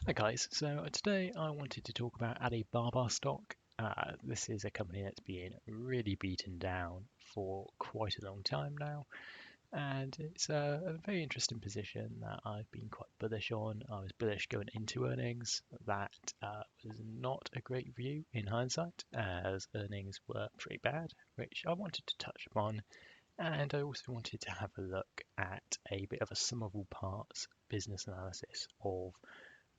Hi guys, so today I wanted to talk about Alibaba stock. This is a company that's been really beaten down for quite a long time now, and it's a very interesting position that I've been quite bullish on. I was bullish going into earnings. That was not a great view in hindsight, as earnings were pretty bad, which I wanted to touch upon. And I also wanted to have a look at a bit of a sum of all parts business analysis of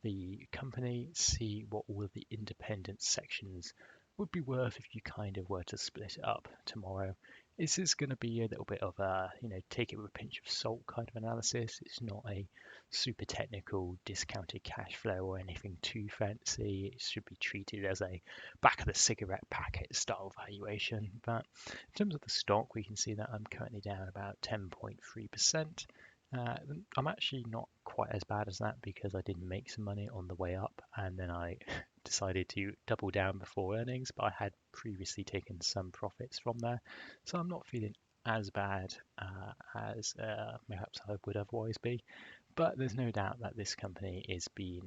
the company, see what all of the independent sections would be worth if you kind of were to split it up tomorrow. This is going to be a little bit of a, take it with a pinch of salt kind of analysis. It's not a super technical discounted cash flow or anything too fancy. It should be treated as a back of the cigarette packet style valuation. But in terms of the stock, we can see that I'm currently down about 10.3%. Uh, I'm actually not quite as bad as that because I did make some money on the way up and then I decided to double down before earnings, but I had previously taken some profits from there. So I'm not feeling as bad as perhaps I would otherwise be. But there's no doubt that this company is being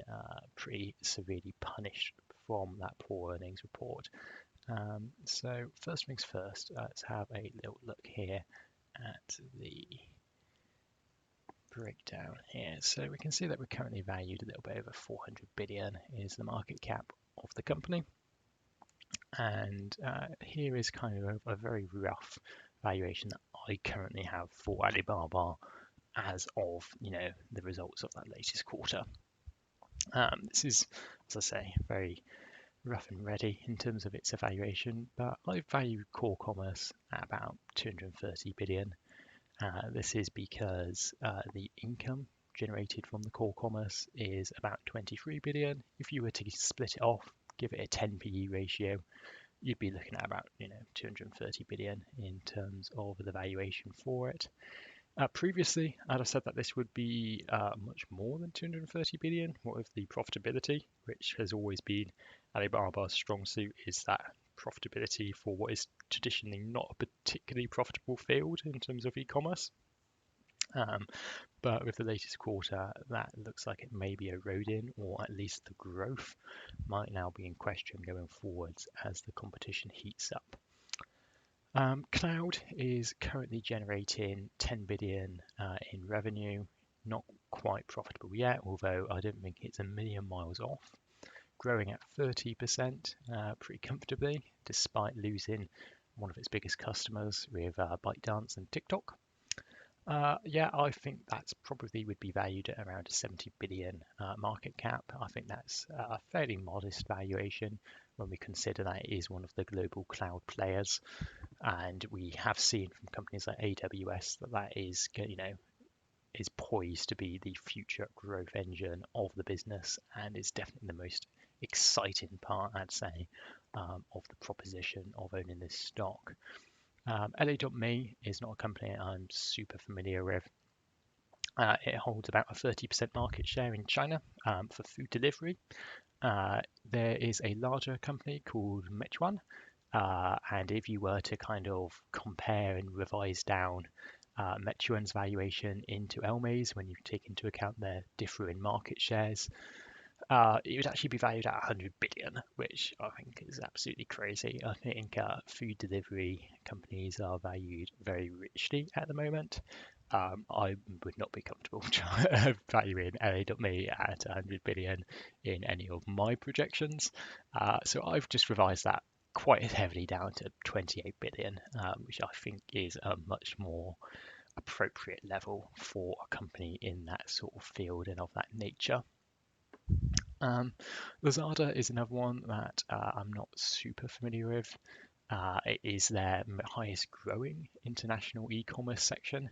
pretty severely punished from that poor earnings report. So first things first, let's have a little look here at the breakdown here. So we can see that we're currently valued a little bit over 400 billion is the market cap of the company. And here is kind of a very rough valuation that I currently have for Alibaba as of, the results of that latest quarter. This is, as I say, very rough and ready in terms of its evaluation, but I value core commerce at about 230 billion. This is because the income generated from the core commerce is about 23 billion. If you were to split it off, give it a 10 PE ratio, you'd be looking at about 230 billion in terms of the valuation for it. Previously, I'd have said that this would be much more than 230 billion. What with the profitability, which has always been Alibaba's strong suit, is that profitability for what is traditionally not a particularly profitable field in terms of e-commerce. But with the latest quarter, that looks like it may be eroding, or at least the growth might now be in question going forwards as the competition heats up. Cloud is currently generating 10 billion in revenue, not quite profitable yet, although I don't think it's a million miles off. Growing at 30% pretty comfortably, despite losing one of its biggest customers with ByteDance and TikTok. Yeah, I think that's probably would be valued at around a 70 billion market cap. I think that's a fairly modest valuation when we consider that it is one of the global cloud players. And we have seen from companies like AWS that is poised to be the future growth engine of the business and is definitely the most exciting part, I'd say, of the proposition of owning this stock. LA.me is not a company I'm super familiar with. It holds about a 30% market share in China for food delivery. There is a larger company called Meituan, and if you were to kind of compare and revise down Meituan's valuation into Elme's when you take into account their differing market shares, it would actually be valued at 100 billion, which I think is absolutely crazy. I think food delivery companies are valued very richly at the moment. I would not be comfortable valuing LA.me at 100 billion in any of my projections. So I've just revised that quite heavily down to 28 billion, which I think is a much more appropriate level for a company in that sort of field and of that nature. Lazada is another one that I'm not super familiar with. It is their highest growing international e-commerce section.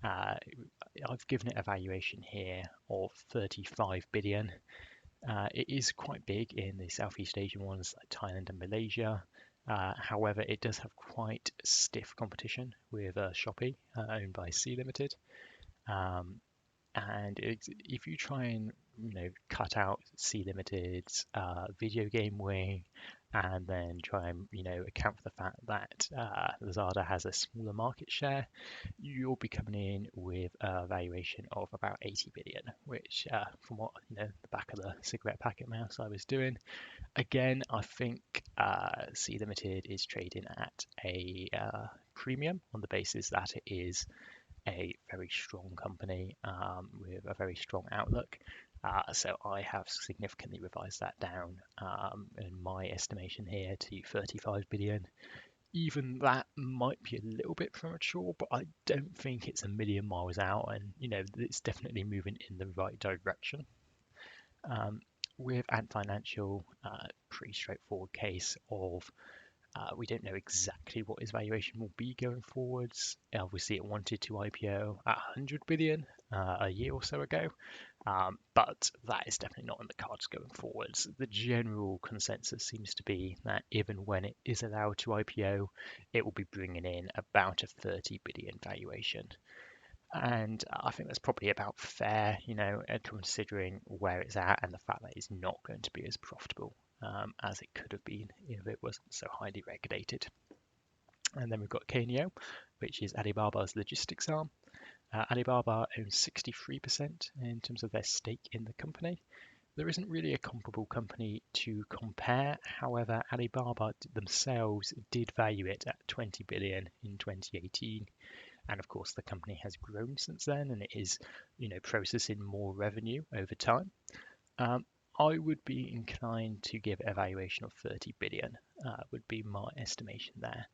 I've given it a valuation here of 35 billion. It is quite big in the Southeast Asian ones like Thailand and Malaysia. However, it does have quite stiff competition with Shopee, owned by Sea Limited. And if you try and cut out Sea Limited's video game wing and then try and account for the fact that Lazada has a smaller market share, you'll be coming in with a valuation of about 80 billion, which from what the back of the cigarette packet mouse I was doing, again, I think C Limited is trading at a premium on the basis that it is a very strong company with a very strong outlook. So I have significantly revised that down in my estimation here to 35 billion. Even that might be a little bit premature, but I don't think it's a million miles out, and it's definitely moving in the right direction. Um, with Ant Financial, pretty straightforward case of we don't know exactly what his valuation will be going forwards. Obviously, it wanted to IPO at 100 billion a year or so ago, but that is definitely not in the cards going forwards. The general consensus seems to be that even when it is allowed to IPO, it will be bringing in about a 30 billion valuation. And I think that's probably about fair, considering where it's at and the fact that it's not going to be as profitable as it could have been if it wasn't so highly regulated. And then we've got Canio, which is Alibaba's logistics arm. Alibaba owns 63% in terms of their stake in the company. There isn't really a comparable company to compare. However, Alibaba themselves did value it at 20 billion in 2018. And of course, the company has grown since then, and it is, processing more revenue over time. Um, I would be inclined to give a valuation of 30 billion, would be my estimation there.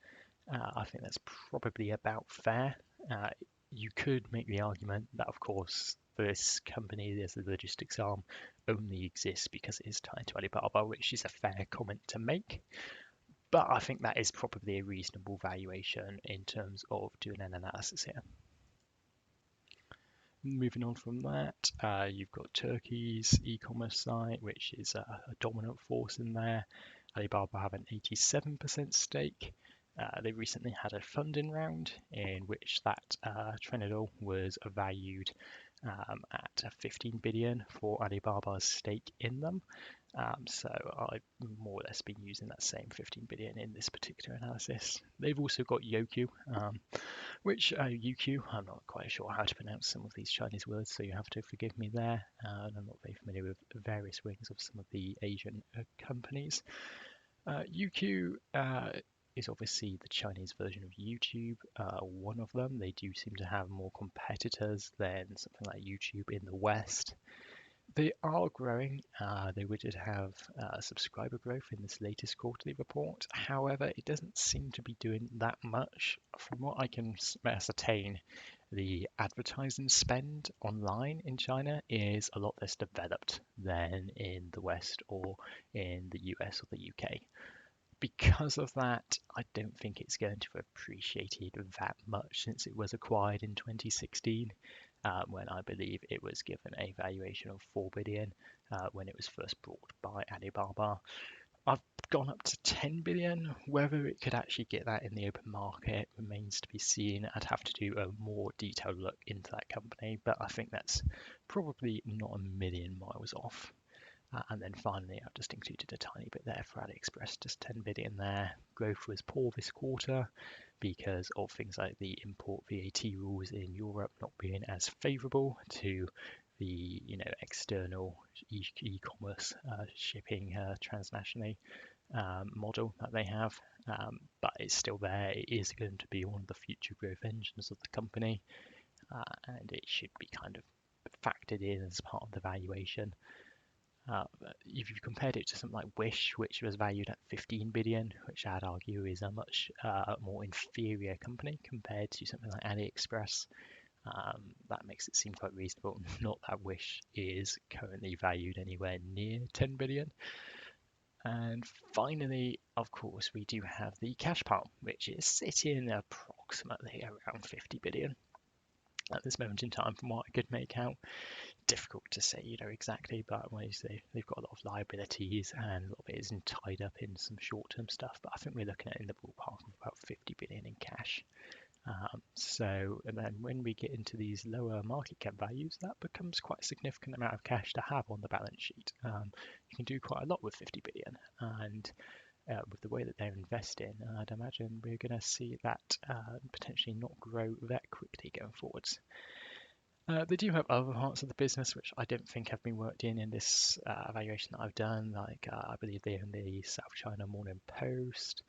I think that's probably about fair. Uh, you could make the argument that, of course, this company, there's the logistics arm, only exists because it is tied to Alibaba, which is a fair comment to make. But I think that is probably a reasonable valuation in terms of doing an analysis here. Moving on from that, you've got Turkey's e-commerce site, which is a dominant force in there. Alibaba have an 87% stake. They recently had a funding round in which that Trenadol was valued at 15 billion for Alibaba's stake in them. So I've more or less been using that same 15 billion in this particular analysis. They've also got Yoku, which UQ, I'm not quite sure how to pronounce some of these Chinese words, so you have to forgive me there. I'm not very familiar with various wings of some of the Asian companies. UQ is obviously the Chinese version of YouTube, one of them. They do seem to have more competitors than something like YouTube in the West. They are growing. They did have subscriber growth in this latest quarterly report. However, it doesn't seem to be doing that much. From what I can ascertain, the advertising spend online in China is a lot less developed than in the West or in the US or the UK. Because of that, I don't think it's going to have appreciated that much since it was acquired in 2016, when I believe it was given a valuation of 4 billion when it was first bought by Alibaba. I've gone up to 10 billion. Whether it could actually get that in the open market remains to be seen. I'd have to do a more detailed look into that company, but I think that's probably not a million miles off. And then finally, I've just included a tiny bit there for AliExpress, just 10 billion there. Growth was poor this quarter because of things like the import VAT rules in Europe not being as favorable to the external e-commerce shipping transnationally model that they have. But it's still there. It is going to be one of the future growth engines of the company, and it should be kind of factored in as part of the valuation. If you compared it to something like Wish, which was valued at 15 billion, which I'd argue is a much more inferior company compared to something like AliExpress, that makes it seem quite reasonable. Not that Wish is currently valued anywhere near 10 billion. And finally, of course, we do have the cash pile, which is sitting approximately around 50 billion at this moment in time, from what I could make out. Difficult to say, exactly, but when you say they've got a lot of liabilities and a lot of it is tied up in some short-term stuff, but I think we're looking at in the ballpark of about 50 billion in cash. And then when we get into these lower market cap values, that becomes quite a significant amount of cash to have on the balance sheet. You can do quite a lot with 50 billion, and with the way that they're investing, I'd imagine we're going to see that potentially not grow that quickly going forwards. They do have other parts of the business which I don't think have been worked in this evaluation that I've done. Like I believe they own the South China Morning Post,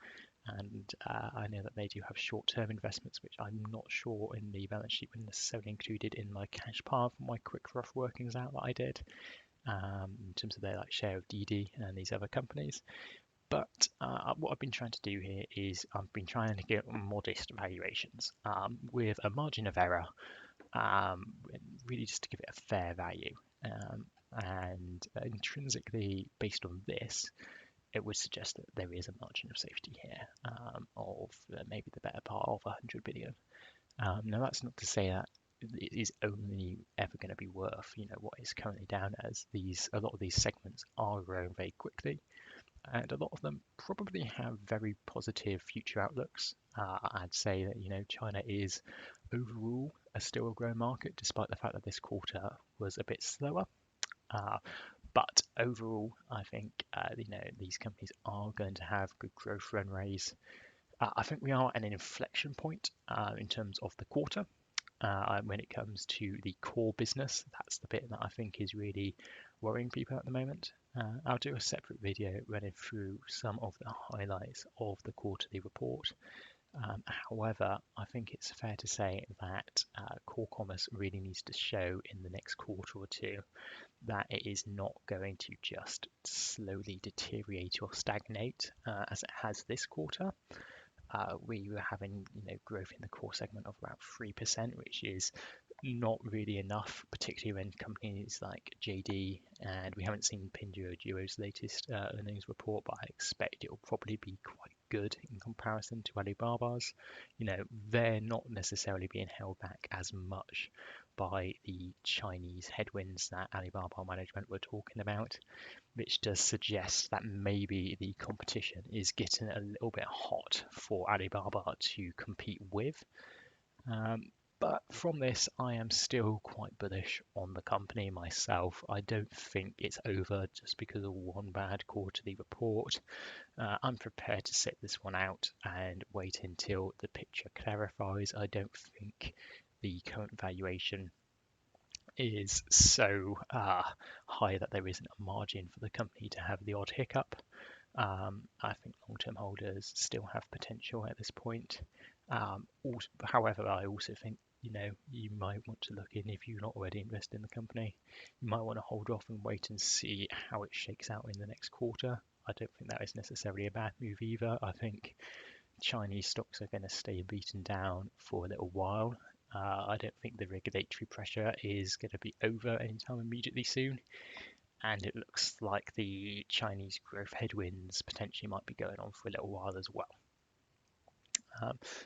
and I know that they do have short-term investments, which I'm not sure in the balance sheet were necessarily included in my cash pile for my quick rough workings out that I did, in terms of their like share of DD and these other companies. But what I've been trying to do here is I've been trying to get modest valuations with a margin of error, um, really just to give it a fair value. And intrinsically, based on this, it would suggest that there is a margin of safety here of maybe the better part of 100 billion. Now, that's not to say that it is only ever going to be worth, what is currently down as these. A lot of these segments are growing very quickly, and a lot of them probably have very positive future outlooks. I'd say that China is overall still a growing market, despite the fact that this quarter was a bit slower. Uh, but overall, I think these companies are going to have good growth runways. I think we are at an inflection point in terms of the quarter. When it comes to the core business, that's the bit that I think is really worrying people at the moment. I'll do a separate video running through some of the highlights of the quarterly report. However, I think it's fair to say that core commerce really needs to show in the next quarter or two that it is not going to just slowly deteriorate or stagnate as it has this quarter. We were having growth in the core segment of around 3%, which is not really enough, particularly when companies like JD, and we haven't seen Pinduoduo's latest earnings report, but I expect it will probably be quite good in comparison to Alibaba's. They're not necessarily being held back as much by the Chinese headwinds that Alibaba management were talking about, which does suggest that maybe the competition is getting a little bit hot for Alibaba to compete with. But from this, I am still quite bullish on the company myself. I don't think it's over just because of one bad quarterly report. I'm prepared to sit this one out and wait until the picture clarifies. I don't think the current valuation is so high that there isn't a margin for the company to have the odd hiccup. I think long-term holders still have potential at this point. However, I also think you might want to look in if you're not already invested in the company. You might want to hold off and wait and see how it shakes out in the next quarter. I don't think that is necessarily a bad move either. I think Chinese stocks are going to stay beaten down for a little while. I don't think the regulatory pressure is going to be over anytime immediately soon. And it looks like the Chinese growth headwinds potentially might be going on for a little while as well.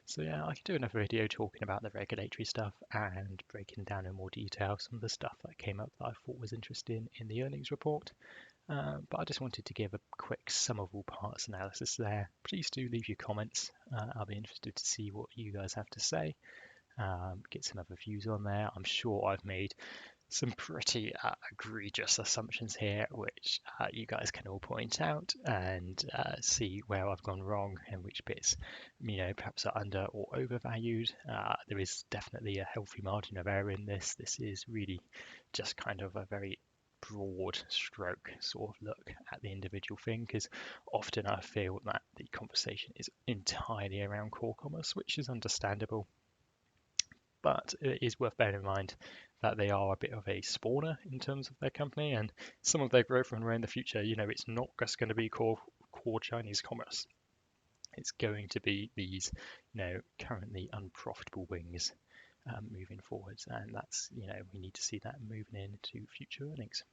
So yeah, I can do another video talking about the regulatory stuff and breaking down in more detail some of the stuff that came up that I thought was interesting in the earnings report. But I just wanted to give a quick sum of all parts analysis there. Please do leave your comments. I'll be interested to see what you guys have to say. Get some other views on there. I'm sure I've made some pretty egregious assumptions here, which you guys can all point out and see where I've gone wrong and which bits, perhaps are under or overvalued. There is definitely a healthy margin of error in this. This is really just kind of a very broad stroke sort of look at the individual thing, because often I feel that the conversation is entirely around core commerce, which is understandable. But it is worth bearing in mind that they are a bit of a spawner in terms of their company, and some of their growth runway in the future, it's not just going to be core Chinese commerce. It's going to be these, currently unprofitable wings moving forwards, and that's, we need to see that moving into future earnings.